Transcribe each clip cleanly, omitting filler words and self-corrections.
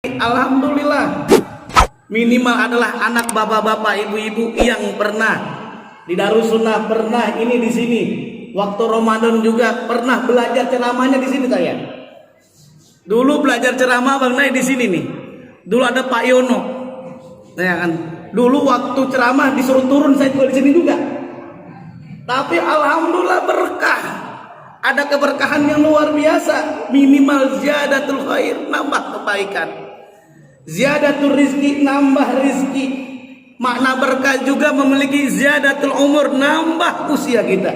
Alhamdulillah, minimal adalah anak bapak-bapak, ibu-ibu yang pernah di Darussunnah, pernah ini di sini. Waktu Ramadan juga pernah belajar ceramahnya di sini saya. Dulu belajar ceramah Bang Nay di sini nih. Dulu ada Pak Yono. Ya kan? Dulu waktu ceramah disuruh turun saya juga di sini juga. Tapi alhamdulillah berkah. Ada keberkahan yang luar biasa. Minimal ziyadatul khair, nambah kebaikan. Ziyadatul rizki, nambah rizki. Makna berkah juga memiliki ziyadatul umur, nambah usia kita.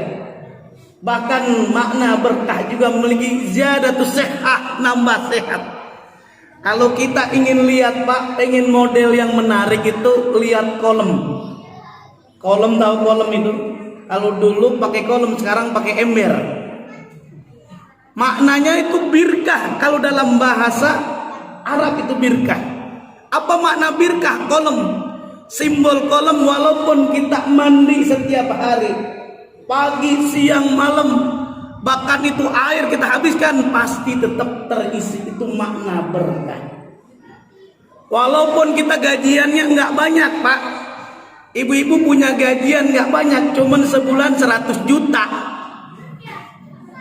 Bahkan makna berkah juga memiliki ziyadatul sehat, nambah sehat. Kalau kita ingin lihat Pak, pengen model yang menarik itu, lihat kolom. Kolom, tahu kolom itu? Kalau dulu pakai kolom, sekarang pakai ember. Maknanya itu birkah. Kalau dalam bahasa Arab itu birkah. Apa makna birkah? Kolom. Simbol kolom, walaupun kita mandi setiap hari, pagi, siang, malam, bahkan itu air kita habiskan, pasti tetap terisi. Itu makna berkah. Walaupun kita gajiannya nggak banyak Pak. Ibu-ibu punya gajian nggak banyak, cuman sebulan 100 juta.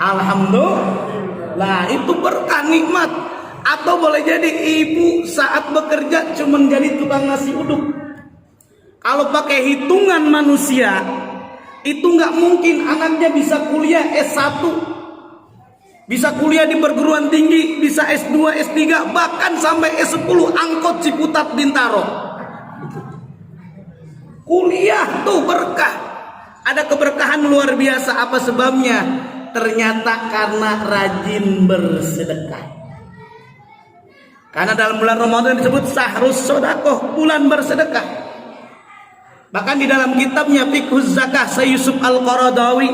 Alhamdulillah, itu berkah, nikmat. Atau boleh jadi ibu saat bekerja cuman jadi tukang nasi uduk. Kalau pakai hitungan manusia, itu nggak mungkin anaknya bisa kuliah S1, bisa kuliah di perguruan tinggi, bisa S2, S3, bahkan sampai S10, angkot Ciputat Bintaro. Kuliah tuh berkah. Ada keberkahan luar biasa. Apa sebabnya? Ternyata karena rajin bersedekah. Karena dalam bulan Ramadan disebut sahrus sodakoh, bulan bersedekah. Bahkan di dalam kitabnya Fiqhuz Zakah Syekh Yusuf Al-Qaradawi,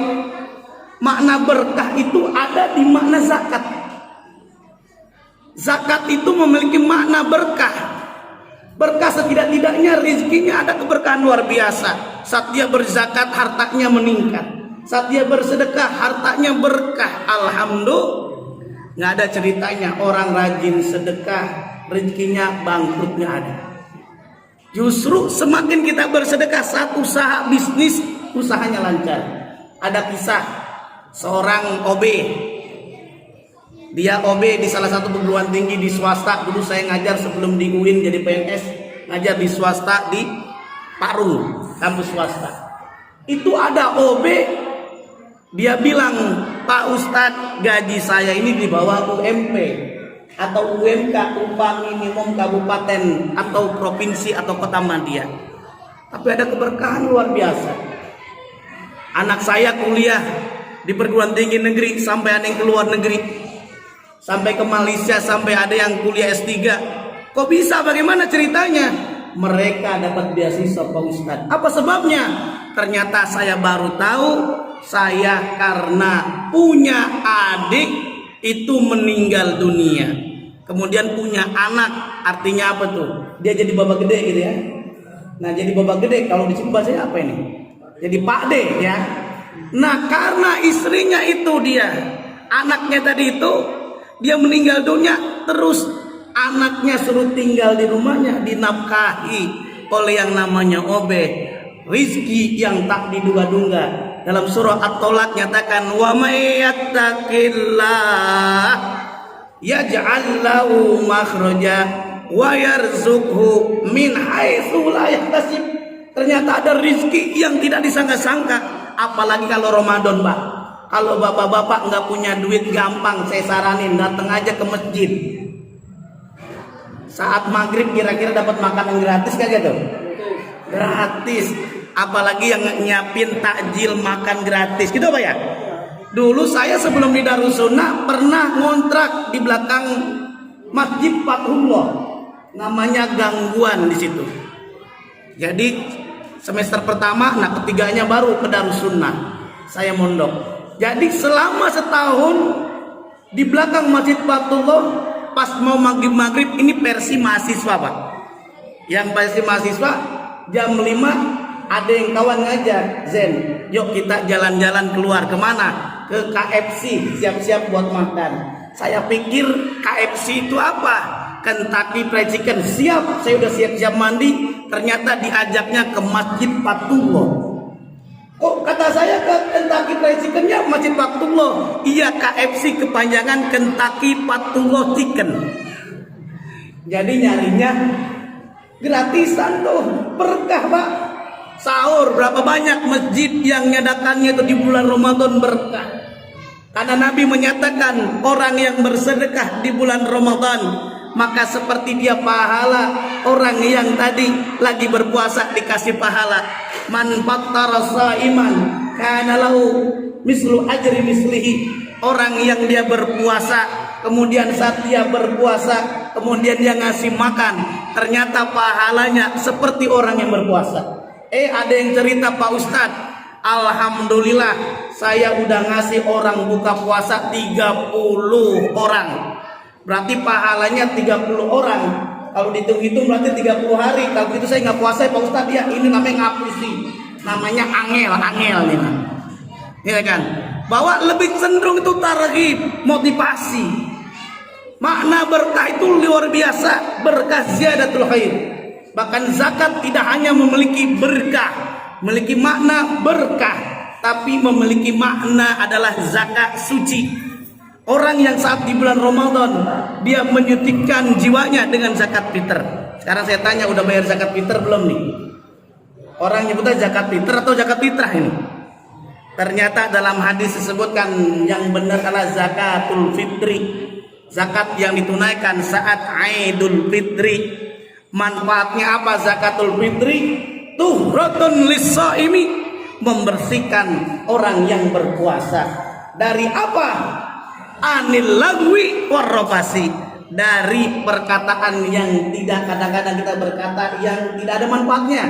makna berkah itu ada di makna zakat. Zakat itu memiliki makna berkah. Berkah setidak-tidaknya rezekinya ada keberkahan luar biasa. Saat dia berzakat hartanya meningkat. Saat dia bersedekah hartanya berkah. Alhamdulillah. Nggak ada ceritanya orang rajin sedekah rezekinya bangkrutnya ada. Justru semakin kita bersedekah, satu usaha bisnis usahanya lancar. Ada kisah seorang OB. Dia OB di salah satu perguruan tinggi di swasta. Dulu saya ngajar sebelum di UIN jadi PNS, ngajar di swasta di Parung, kampus swasta. Itu ada OB, dia bilang, Pak Ustadz, gaji saya ini di bawah UMP atau UMK, upah minimum kabupaten atau provinsi atau kota Madia. Tapi ada keberkahan luar biasa. Anak saya kuliah di perguruan tinggi negeri, sampai ada yang keluar negeri, sampai ke Malaysia, sampai ada yang kuliah S3. Kok bisa? Bagaimana ceritanya? Mereka dapat beasiswa Pak Ustadz. Apa sebabnya? Ternyata saya baru tahu, saya karena punya adik itu meninggal dunia, kemudian punya anak. Artinya apa tuh? Dia jadi bapak gede gitu ya. Nah, jadi bapak gede kalau di sini bahasanya apa ini? Jadi Pak D ya. Nah, karena istrinya itu dia, anaknya tadi itu dia meninggal dunia, terus anaknya suruh tinggal di rumahnya, dinafkahi oleh yang namanya OB. Rizki yang tak diduga-duga. Dalam surah At-Tolak nyatakan, wa may yattaqillah yaj'al lahu makhraja wa yarzuqhu min haitsu la yahtasib. Ternyata ada rizki yang tidak disangka-sangka. Apalagi kalau Ramadan, Pak. Kalau bapak-bapak nggak punya duit, gampang saya saranin datang aja ke masjid. Saat maghrib kira-kira dapat makanan gratis kagak tuh? Gratis. Apalagi yang nyiapin takjil makan gratis, gitu Pak ya. Dulu saya sebelum di Darussunnah pernah ngontrak di belakang Masjid Fathullah, namanya Gangguan di situ. Jadi semester pertama, nah ketiganya baru ke Darussunnah saya mondok. Jadi selama setahun di belakang Masjid Fathullah, pas mau maghrib ini versi mahasiswa Pak. Yang versi mahasiswa jam 5 ada yang kawan ngajak, Zen, yuk kita jalan-jalan keluar. Kemana? Ke KFC, siap-siap buat makan. Saya pikir KFC itu apa? Kentucky Fried Chicken. Siap, saya udah siap-siap mandi. Ternyata diajaknya ke Masjid Fatullah. Kok kata saya ke Kentucky Fried Chickennya Masjid Fatullah? Iya, KFC kepanjangan Kentucky Fatullah Chicken. Jadi nyarinya gratisan tuh, berkah Pak. Sahur berapa banyak masjid yang nyadakannya itu di bulan Ramadan berkah. Karena Nabi menyatakan orang yang bersedekah di bulan Ramadan maka seperti dia pahala orang yang tadi lagi berpuasa dikasih pahala. Man fattara shaiman kana lahu mislu ajri mislihi. Orang yang dia berpuasa kemudian saat dia berpuasa kemudian dia ngasih makan, ternyata pahalanya seperti orang yang berpuasa. Ada yang cerita Pak Ustadz, alhamdulillah saya udah ngasih orang buka puasa 30 orang. Berarti pahalanya 30 orang. Kalau dihitung-hitung berarti 30 hari. Kalau gitu saya nggak puasa Pak Ustadz. Ya ini namanya ngapusi. Namanya angel nih. Ya kan? Bahwa lebih cenderung itu targhib, motivasi. Makna berkah itu luar biasa, berkah ziyadatul khair. Bahkan zakat tidak hanya memiliki berkah, memiliki makna berkah, tapi memiliki makna adalah zakat suci. Orang yang saat di bulan Ramadan dia menyucikan jiwanya dengan zakat fitr. Sekarang saya tanya, udah bayar zakat fitr belum nih? Orang nyebutnya zakat fitr atau zakat fitrah ini? Ternyata dalam hadis disebutkan yang benar adalah zakatul fitri. Zakat yang ditunaikan saat Aidul Fitri. Manfaatnya apa zakatul fitri? Tuhratun lis-shaimi, membersihkan orang yang berpuasa dari apa? Anil lagwi warrafasi, dari perkataan yang tidak, kadang-kadang kita berkata yang tidak ada manfaatnya,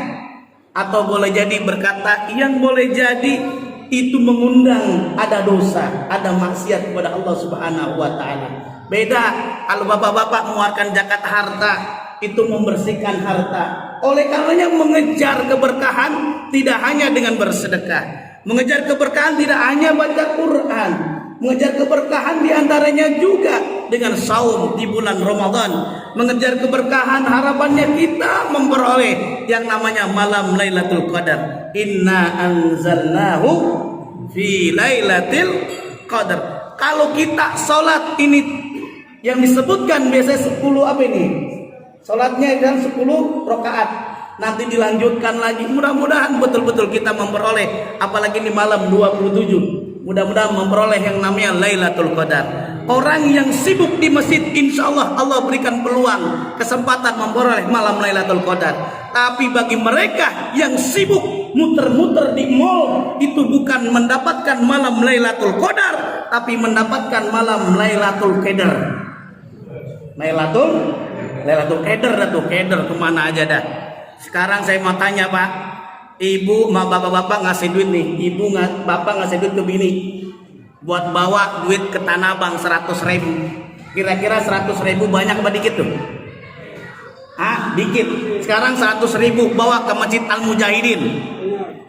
atau boleh jadi berkata yang boleh jadi itu mengundang ada dosa, ada maksiat kepada Allah Subhanahu wa taala. Beda kalau bapak-bapak mengeluarkan zakat harta, itu membersihkan harta. Oleh karenanya mengejar keberkahan tidak hanya dengan bersedekah. Mengejar keberkahan tidak hanya baca Quran. Mengejar keberkahan diantaranya juga dengan saum di bulan Ramadan. Mengejar keberkahan harapannya kita memperoleh yang namanya malam Lailatul Qadar. Inna anzalnahu fi Lailatul Qadar. Kalau kita sholat ini yang disebutkan biasanya 10 apa ini? Sholatnya kan 10 rakaat. Nanti dilanjutkan lagi. Mudah-mudahan betul-betul kita memperoleh, apalagi di malam 27. Mudah-mudahan memperoleh yang namanya Lailatul Qadar. Orang yang sibuk di masjid, insya Allah Allah berikan peluang, kesempatan memperoleh malam Lailatul Qadar. Tapi bagi mereka yang sibuk muter-muter di mall, itu bukan mendapatkan malam Lailatul Qadar, tapi mendapatkan malam Lailatul Qadar. Lailatul Qadar tuh, Qadar kemana aja dah. Sekarang saya mau tanya Pak, ibu sama bapak-bapak ngasih duit nih, bapak ngasih duit ke bini buat bawa duit ke Tanah Abang 100.000. Kira-kira 100.000 banyak apa dikit tuh? Dikit. Sekarang 100.000 bawa ke Masjid Al Mujahidin,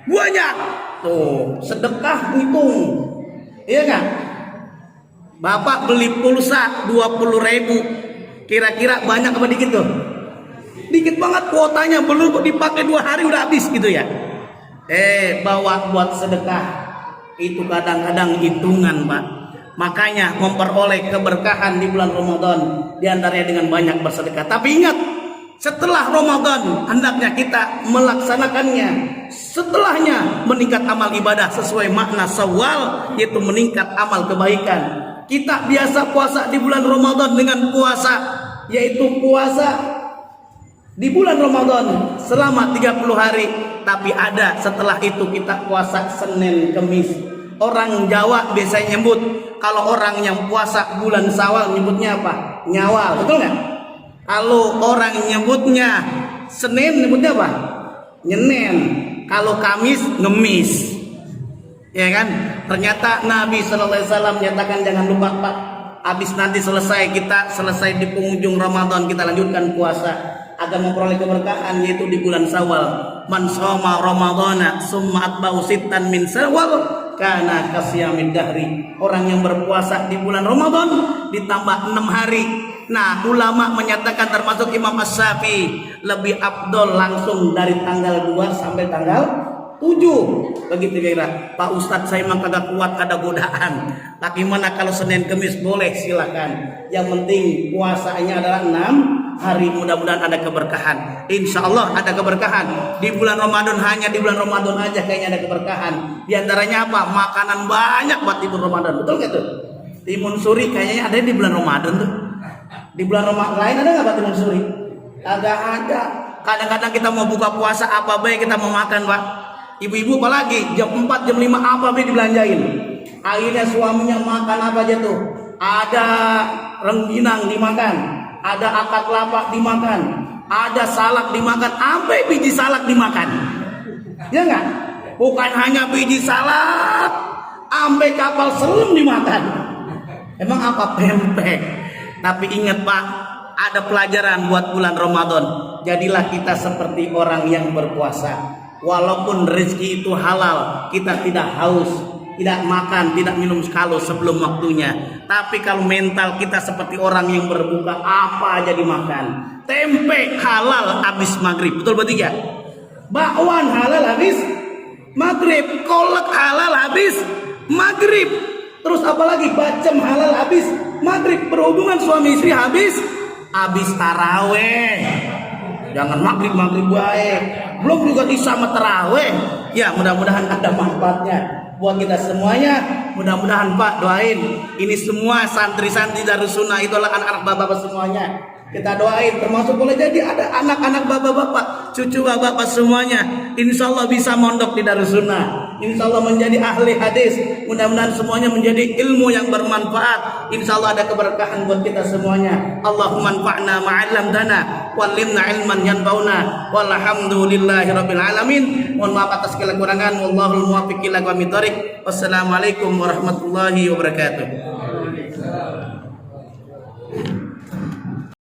banyak tuh, sedekah hitung, iya kan? Bapak beli pulsa 20.000, kira-kira banyak apa dikit tuh? Dikit banget, kuotanya belum dipakai 2 hari udah habis gitu ya. Bawa buat sedekah itu kadang-kadang hitungan Pak. Makanya memperoleh keberkahan di bulan Ramadan diantaranya dengan banyak bersedekah. Tapi ingat, setelah Ramadan hendaknya kita melaksanakannya. Setelahnya meningkat amal ibadah sesuai makna Syawal, yaitu meningkat amal kebaikan. Kita biasa puasa di bulan Ramadan dengan puasa, yaitu puasa di bulan Ramadan selama 30 hari. Tapi ada setelah itu kita puasa Senin Kemis. Orang Jawa biasanya nyebut, kalau orang yang puasa bulan Syawal nyebutnya apa? Nyawal, betul nggak? Kalau orang nyebutnya Senin nyebutnya apa? Nyenen. Kalau Kamis ngemis. Ya kan? Ternyata Nabi SAW menyatakan jangan lupa Pak, habis nanti kita selesai di penghujung Ramadan kita lanjutkan puasa agar memperoleh keberkahan, yaitu di bulan Syawal. Man shoma Ramadana summa atba'u sittan min Syawal kana kasyamid dahri. Orang yang berpuasa di bulan Ramadan ditambah 6 hari Nah, ulama menyatakan termasuk Imam As-Syafi'i lebih afdol langsung dari tanggal 2 sampai tanggal 7. Begitu kira. Pak Ustadz, saya memang kagak kuat, ada godaan. Bagaimana kalau Senin Kemis? Boleh, silakan. Yang penting puasanya adalah 6 hari. Mudah-mudahan ada keberkahan. Insya Allah ada keberkahan. Di bulan Ramadan, hanya di bulan Ramadan aja kayaknya ada keberkahan. Di antaranya apa? Makanan banyak buat di bulan Ramadan. Betul gak tuh? Timun suri kayaknya ada di bulan Ramadan tuh. Di bulan Ramadan lain ada nggak Pak timun suri? Agak ada. Kadang-kadang kita mau buka puasa apa baik kita mau makan Pak. Ibu-ibu apalagi jam 4 jam 5 apa baik dibelanjain. Akhirnya suaminya makan apa aja tuh? Ada rengginang dimakan, ada akar kelapa dimakan, ada salak dimakan, sampai biji salak dimakan. Ya nggak? Bukan hanya biji salak, sampai kapal selam dimakan. Emang apa? Pempek. Tapi ingat Pak, ada pelajaran buat bulan Ramadan. Jadilah kita seperti orang yang berpuasa. Walaupun rezeki itu halal, kita tidak haus, tidak makan, tidak minum sekali sebelum waktunya. Tapi kalau mental kita seperti orang yang berbuka, apa aja dimakan. Tempe halal habis maghrib, betul bertiga. Bakwan halal habis maghrib, kolak halal habis maghrib. Terus apalagi bacem halal habis maghrib. Berhubungan suami istri habis taraweh. Jangan maghrib baik. Belum juga isya sama taraweh. Ya mudah-mudahan ada manfaatnya buat kita semuanya. Mudah-mudahan Pak doain ini semua santri-santri Darus Sunnah itu adalah anak-anak bapak-bapak semuanya. Kita doain, termasuk boleh jadi ada anak-anak bapak-bapak, cucu bapak-bapak semuanya. Insya Allah bisa mondok di Darus Sunnah. Insya Allah menjadi ahli hadis. Mudah-mudahan semuanya menjadi ilmu yang bermanfaat. Insya Allah ada keberkahan buat kita semuanya. Allahumma anfa'na ma'allamtana wallimna ilman yanfa'una walhamdulillahi rabbil alamin. Mohon maaf atas kekurangan. Wallahul muwaffiq ila aqwamit thoriq. Wassalamualaikum warahmatullahi wabarakatuh.